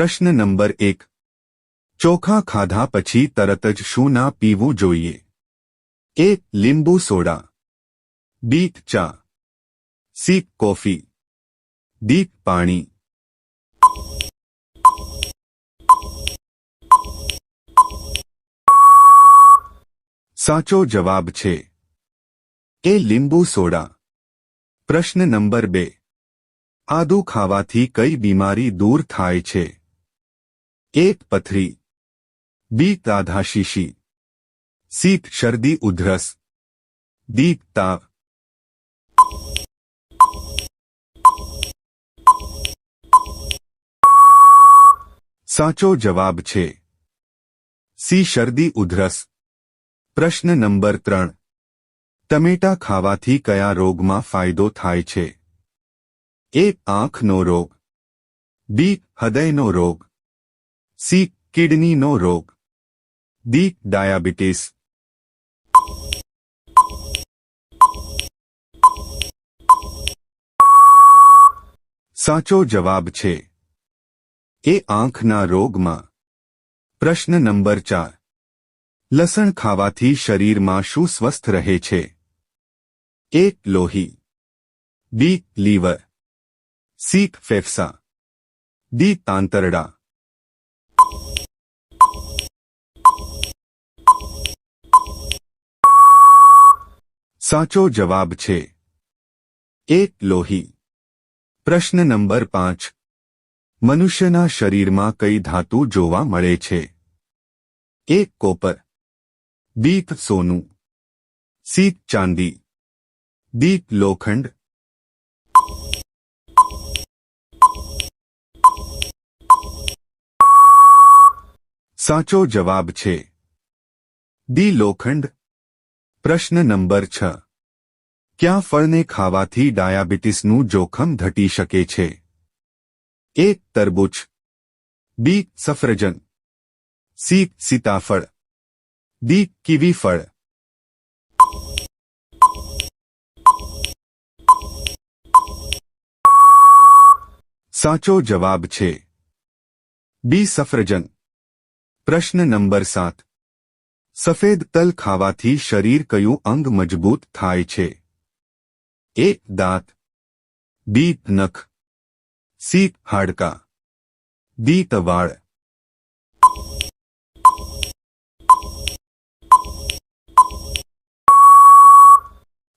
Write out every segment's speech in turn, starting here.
પ્રશ્ન નંબર 1. ચોખા ખાધા પછી તરત જ શું ના પીવું જોઈએ? A. લીંબુ સોડા, B. ચા, C. Coffee, D. પાણી. સાચો જવાબ છે A. લીંબુ સોડા. પ્રશ્ન નંબર 2. આદુ ખાવાથી કઈ બીમારી દૂર થાય છે? A. પથરી, B. તાધાશીશી, C. શરદી ઉધરસ, D. તાવ. સાચો જવાબ છે C. શરદી ઉધરસ. પ્રશ્ન નંબર 3. ટમેટા ખાવાથી કયા રોગમાં ફાયદો થાય છે? A. આંખનો રોગ, B. હૃદયનો રોગ, C. કિડનીનો રોગ, D. ડાયાબિટીસ. સાચો જવાબ છે A. આંખના રોગમાં. પ્રશ્ન નંબર 4. લસણ ખાવાથી શરીરમાં શું સ્વસ્થ રહે છે? A. લોહી, B. Liver, C. ફેફસા, D. તાંતરડા. સાચો જવાબ છે A. લોહી. પ્રશ્ન નંબર 5. મનુષ્યના શરીરમાં કઈ ધાતુ જોવા મળે છે? A. Copper, B. સોનું, C. ચાંદી, D. લોખંડ. સાચો જવાબ છે D. લોખંડ. પ્રશ્ન નંબર 6. કયા ફળને ખાવાથી ડાયાબિટીસનું જોખમ ઘટી શકે છે? A. તરબૂચ, B. સફરજન, C. સીતાફળ, D. કીવી ફળ. સાચો જવાબ છે B. સફરજન. પ્રશ્ન નંબર 7. સફેદ તલ ખાવાથી શરીર કયું અંગ મજબૂત થાય છે? A. દાંત, B. નખ, C. હાડકાં, D. વાળ.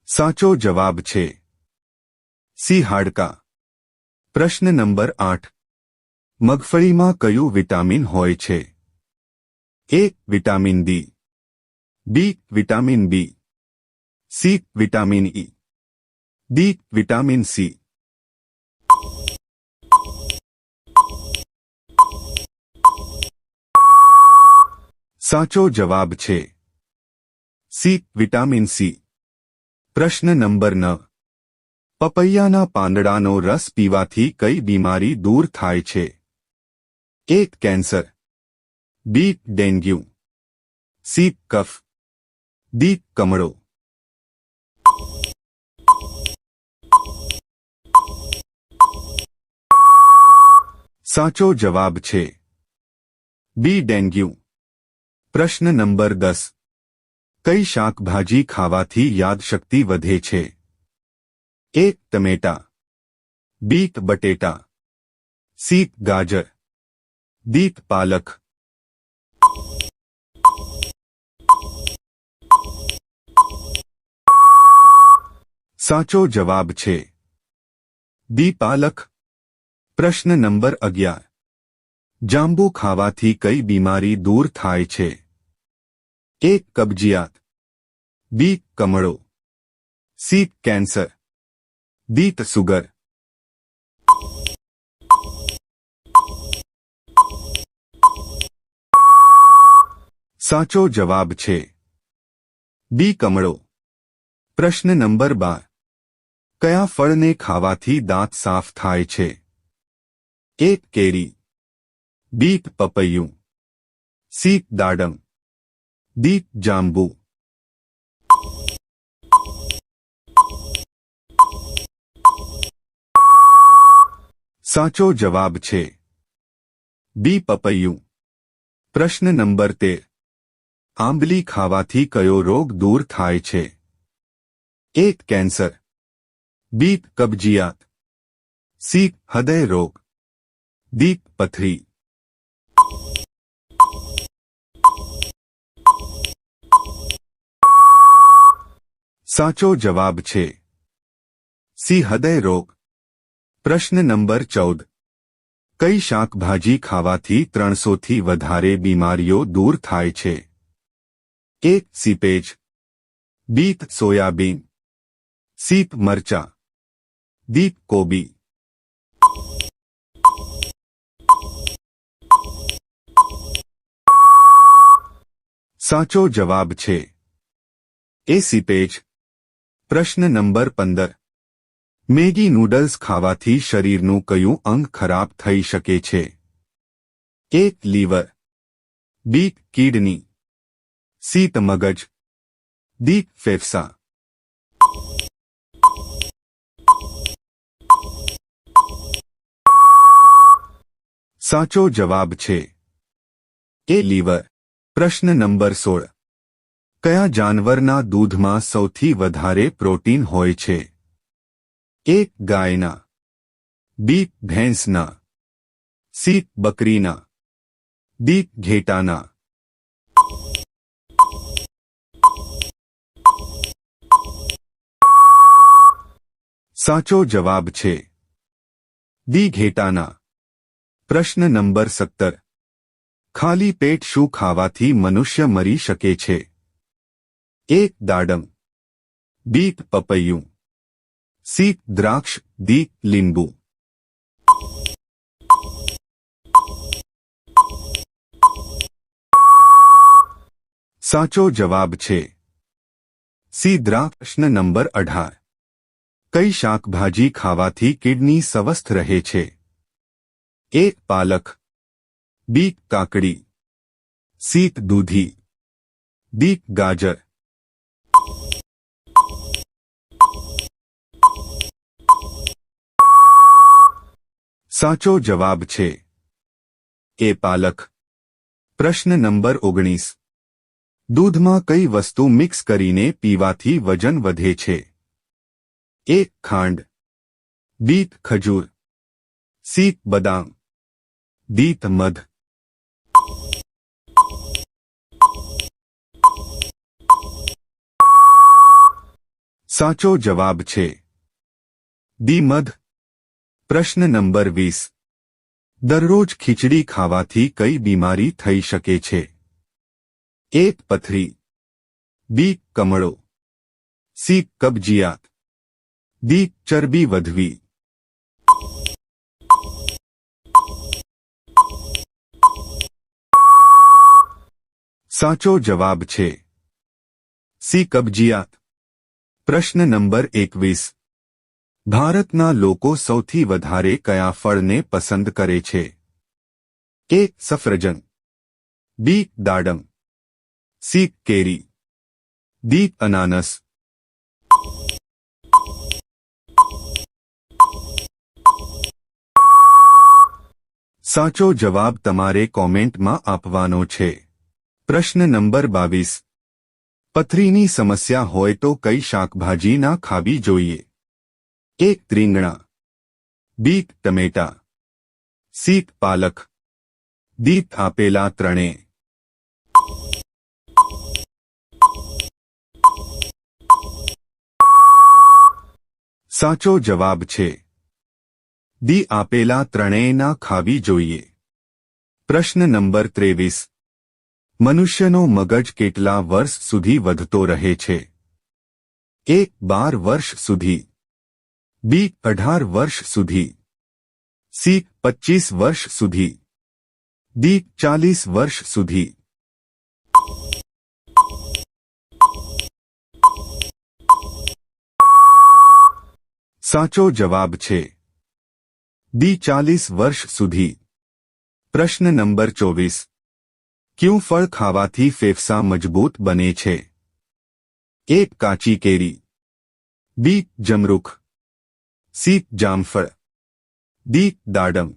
સાચો જવાબ છે C. હાડકાં. પ્રશ્ન નંબર 8. મગફળીમાં કયું વિટામિન હોય છે? A. Vitamin D, B. Vitamin B, C. Vitamin E, D. Vitamin C. સાચો જવાબ છે C. Vitamin C. પ્રશ્ન નંબર 9. પપૈયાના પાંદડાનો રસ પીવાથી કઈ બીમારી દૂર થાય છે? A. Cancer, B. Dengue, C. કફ, D. કમળો. સાચો જવાબ છે B. ડેન્ગ્યુ. પ્રશ્ન નંબર 10. કઈ શાકભાજી ખાવાથી યાદશક્તિ વધે છે? A. ટમેટા, B. બટેટા, C. ગાજર, D. પાલક. સાચો જવાબ છે D. પાલક. પ્રશ્ન નંબર 11. જાંબુ ખાવાથી કઈ બીમારી દૂર થાય છે? A. કબજિયાત, B. કમળો, C. Cancer, D. Sugar. સાચો જવાબ છે B. કમળો. પ્રશ્ન નંબર 12. કયા ફળને ખાવાથી દાંત સાફ થાય છે? A. Carry, B. પપૈયું, C. દાડમ, D. જાંબુ. સાચો જવાબ છે બી પપૈયું. પ્રશ્ન નંબર 13. આંબલી ખાવાથી કયો રોગ દૂર થાય છે? એ. કેન્સર. બી. કબજિયાત. સી. હૃદય રોગ. ડી. પથરી. સાચો જવાબ છે સી. હૃદય રોગ. પ્રશ્ન નંબર 14. કઈ શાકભાજી ખાવાથી 300 થી વધારે બીમારીઓ દૂર થાય છે? એ. સીપેજ. બી. સોયાબીન. સી. મરચા. ડી. કોબી. સાચો જવાબ છે એ. સીપેજ. પ્રશ્ન નંબર 15. મેગી નૂડલ્સ ખાવાથી શરીરનું કયું અંગ ખરાબ થઈ શકે છે? એ. લીવર. બી. કિડની. સી. મગજ. ડી. ફેફસા. સાચો જવાબ છે એ. લીવર. પ્રશ્ન નંબર 16. કયા જાનવરના દૂધમાં સૌથી વધારે પ્રોટીન હોય છે? એ. ગાયના. બી. ભેંસના. સી. બકરીના. ડી. ઘેટાના. સાચો જવાબ છે ડી. ઘેટાના. પ્રશ્ન નંબર 17. ખાલી પેટ શું ખાવાથી મનુષ્ય મરી શકે છે? એ. દાડમ. બી. પપૈયું. સી. દ્રાક્ષ. ડી. લીંબુ. સાચો જવાબ છે સી. દ્રાક્ષ. પ્રશ્ન નંબર 18. કઈ શાકભાજી ખાવાથી કિડની સ્વસ્થ રહે છે? એ. પાલક. બી. કાકડી. સી. દૂધી. ડી. ગાજર. સાચો જવાબ છે એ. પાલક. પ્રશ્ન નંબર 19. દૂધમાં કઈ વસ્તુ મિક્સ કરીને પીવાથી વજન વધે છે? એ. ખાંડ. બી. ખજૂર. સી. બદામ. ડી. મધ. સાચો જવાબ છે ડી. મધ. પ્રશ્ન નંબર 20. દરરોજ ખીચડી ખાવાથી કઈ બીમારી થઈ શકે છે? એ. પથરી. બી. કમળો. સી. કબજિયાત. ડી. ચરબી વધવી. સાચો જવાબ છે સી. કબજિયાત. પ્રશ્ન નંબર 21. ભારતના લોકો સૌથી વધારે કયા ફળને પસંદ કરે છે? એ. સફરજન. બી. દાડમ. સી. કેરી. ડી. અનાનસ. સાચો જવાબ તમારે કોમેન્ટમાં આપવાનો છે. પ્રશ્ન નંબર 22. પથરીની સમસ્યા હોય તો કઈ શાકભાજી ના ખાવી જોઈએ? એ. રીંગણા. બી. ટમેટા. સી. પાલક. ડી. આપેલા ત્રણેય. સાચો જવાબ છે ડી. આપેલા ત્રણેયના ખાવી જોઈએ. પ્રશ્ન નંબર 23. મનુષ્યનો મગજ કેટલા વર્ષ સુધી વધતો રહે છે? એ. 12 વર્ષ સુધી. બી. 18 વર્ષ સુધી. સી. 25 વર્ષ સુધી. ડી. 40 વર્ષ સુધી. સાચો જવાબ છે ડી. 40 વર્ષ સુધી. પ્રશ્ન નંબર 24. ક્યું ફળ ખાવાથી ફેફસા મજબૂત બને છે? એ. કાચી કેરી. બી. જમરૂખ. સી. જામફળ. ડી. દાડમ.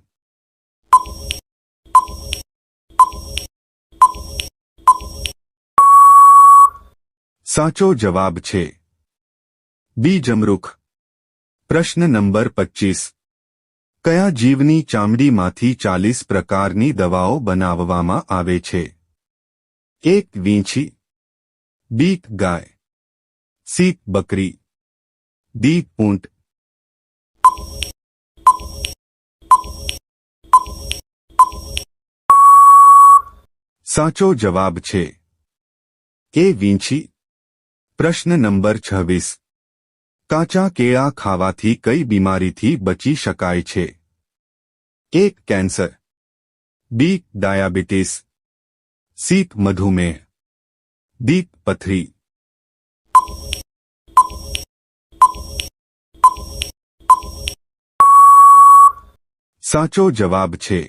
સાચો જવાબ છે બી જમરૂખ. પ્રશ્ન નંબર 25. કયા જીવની ચામડીમાંથી 40 પ્રકારની દવાઓ બનાવવામાં આવે છે? એક વીંછી, બી ગાય, સી બકરી, ડી ઊંટ. સાચો જવાબ છે એ વીંછી. પ્રશ્ન નંબર 26. કાચા કેળા ખાવાથી કઈ બીમારીથી બચી શકાય છે? એક કેન્સર, બી ડાયાબિટીસ, સી મધુમેહ, ડી પથરી. સાચો જવાબ છે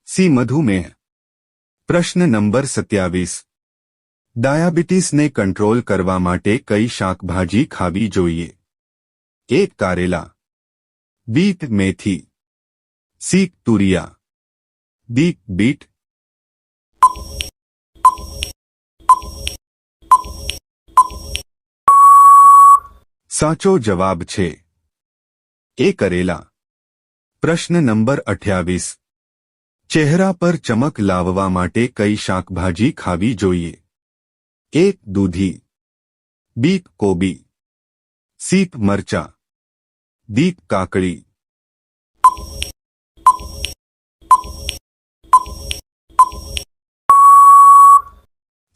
સી મધુમેહ. પ્રશ્ન નંબર 27. ડાયાબિટીસને કંટ્રોલ કરવા માટે કઈ શાકભાજી ખાવી જોઈએ? એક કારેલા, બી મેથી, સી તુરિયા, ડી બીટ. સાચો જવાબ છે એ કરેલા. પ્રશ્ન નંબર 28. ચહેરા પર ચમક લાવવા માટે કઈ શાકભાજી ખાવી જોઈએ? એક દૂધી, બી કોબી, સી મરચા, ડી કાકડી.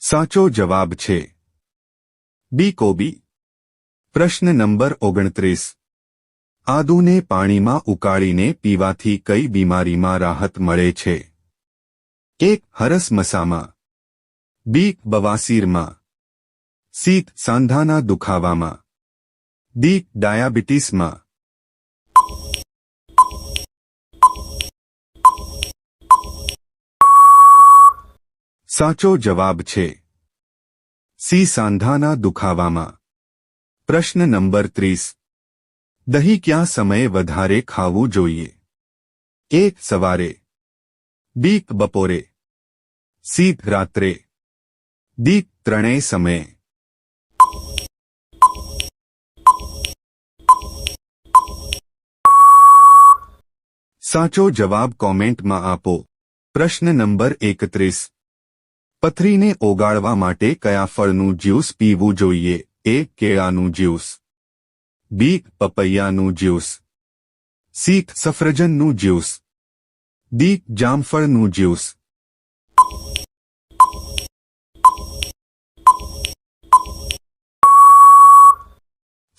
સાચો જવાબ છે બી કોબી. પ્રશ્ન નંબર 29. આદુને પાણીમાં ઉકાળીને પીવાથી કઈ બીમારીમાં રાહત મળે છે? એક હરસમસામાં, બી બવાસીરમાં, સી સાંધાના દુખાવામાં, ડી ડાયાબિટીસમાં. સાચો જવાબ છે સી સાંધાના દુખાવામાં. પ્રશ્ન નંબર 30. દહીં કયા સમયે વધારે ખાવું જોઈએ? એક સવારે, બી બપોરે, સી રાત્રે, ડી ત્રણેય સમયે. સાચો જવાબ કોમેન્ટમાં આપો. પ્રશ્ન નંબર 31. પથરીને ઓગાળવા માટે કયા ફળનું જ્યુસ પીવું જોઈએ? એ કેળાનું જ્યુસ, બી પપૈયાનું જ્યુસ, સી સફરજનનું જ્યુસ, ડી જામફળનું જ્યુસ.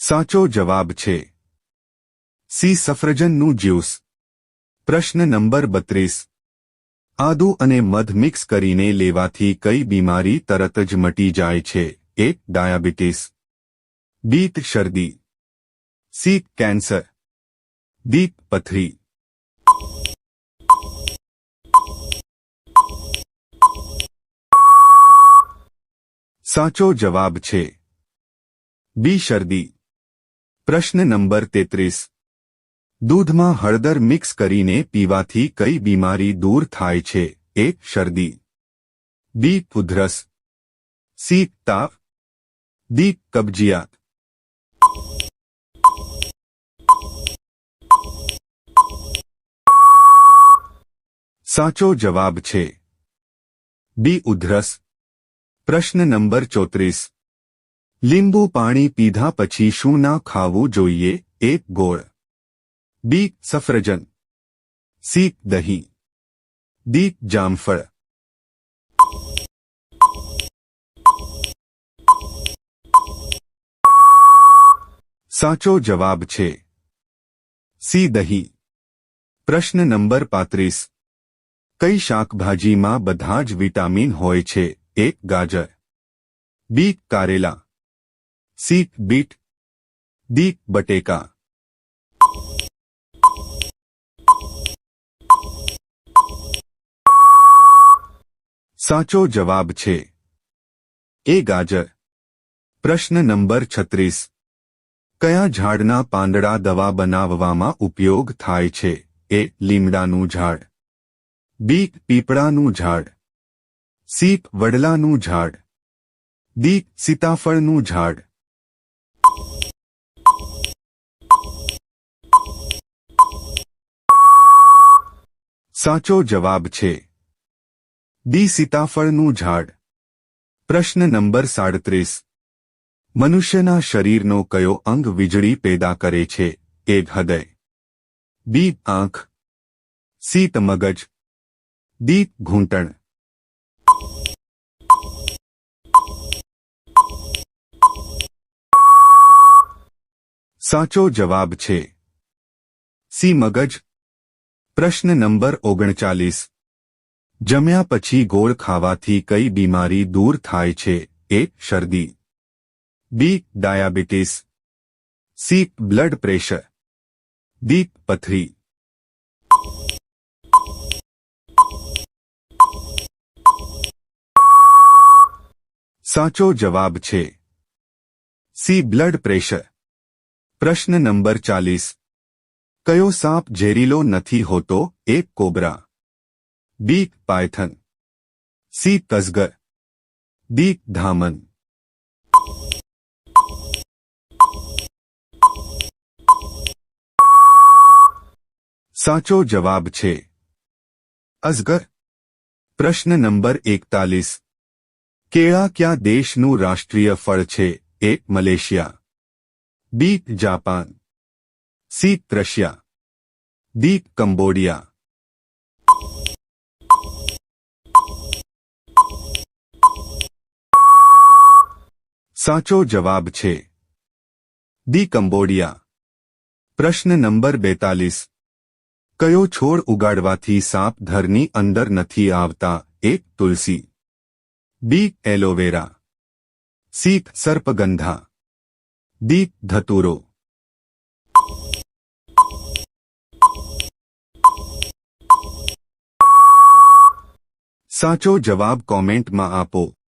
સાચો જવાબ છે સી સફરજનનું જ્યુસ. પ્રશ્ન નંબર 32. આદુ અને મધ મિક્સ કરીને લેવાથી કઈ બીમારી તરત જ મટી જાય છે? એક ડાયાબિટીસ, બી શરદી, સી કેન્સર, ડી પથરી. સાચો જવાબ છે બી શરદી. પ્રશ્ન નંબર 33. દૂધમાં હળદર મિક્સ કરીને પીવાથી કઈ બીમારી દૂર થાય છે? એક શરદી, બી ઉધરસ, સી તાવ, ડી કબજિયાત. સાચો જવાબ છે બી ઉધરસ. પ્રશ્ન નંબર 34. લીંબુ પાણી પીધા પછી શું ના ખાવું જોઈએ? એક ગોળ, બી સફરજન, સી દહીં, ડી જામફળ. સાચો જવાબ છે સી દહીં. પ્રશ્ન નંબર 35. કઈ શાકભાજીમાં બધા જ વિટામિન હોય છે? એક ગાજર, બી કારેલા, સી બીટ, ડી બટેકા. સાચો જવાબ છે એ ગાજર. પ્રશ્ન નંબર 36. કયા ઝાડના પાંદડા દવા બનાવવામાં ઉપયોગ થાય છે? એ લીમડાનું ઝાડ, બી પીપળાનું ઝાડ, સી વડલાનું ઝાડ, દી સીતાફળનું ઝાડ. સાચો જવાબ છે ડી સીતાફળનું ઝાડ. પ્રશ્ન નંબર 37. મનુષ્યના શરીરનો કયો અંગ વીજળી પેદા કરે છે? એ હૃદય, બી આંખ, સી મગજ, ડી ઘૂંટણ. સાચો જવાબ છે સી મગજ. પ્રશ્ન નંબર 39. જમ્યા પછી ગોળ ખાવાથી કઈ બીમારી દૂર થાય છે? એ શરદી, B diabetes, C blood pressure, D પથરી. સાચો જવાબ છે સી બ્લડ પ્રેશર. પ્રશ્ન નંબર 40. કયો સાપ ઝેરીલો નથી હોતો? A cobra, B python, C તજગર, ડી ધામન. સાચો જવાબ છે અજગર. પ્રશ્ન નંબર 41. કેળા કયા દેશનું રાષ્ટ્રીય ફળ છે? A Malaysia, B Japan, C Russia, D Cambodia. સાચો જવાબ છે ડી કંબોડિયા. પ્રશ્ન નંબર 42. કયો છોડ ઉગાડવાથી સાપ ઘરની અંદર નથી આવતા? એ તુલસી, બી એલોવેરા, સી સર્પગંધા, ડી ધતુરો. સાચો જવાબ કોમેન્ટમાં આપો.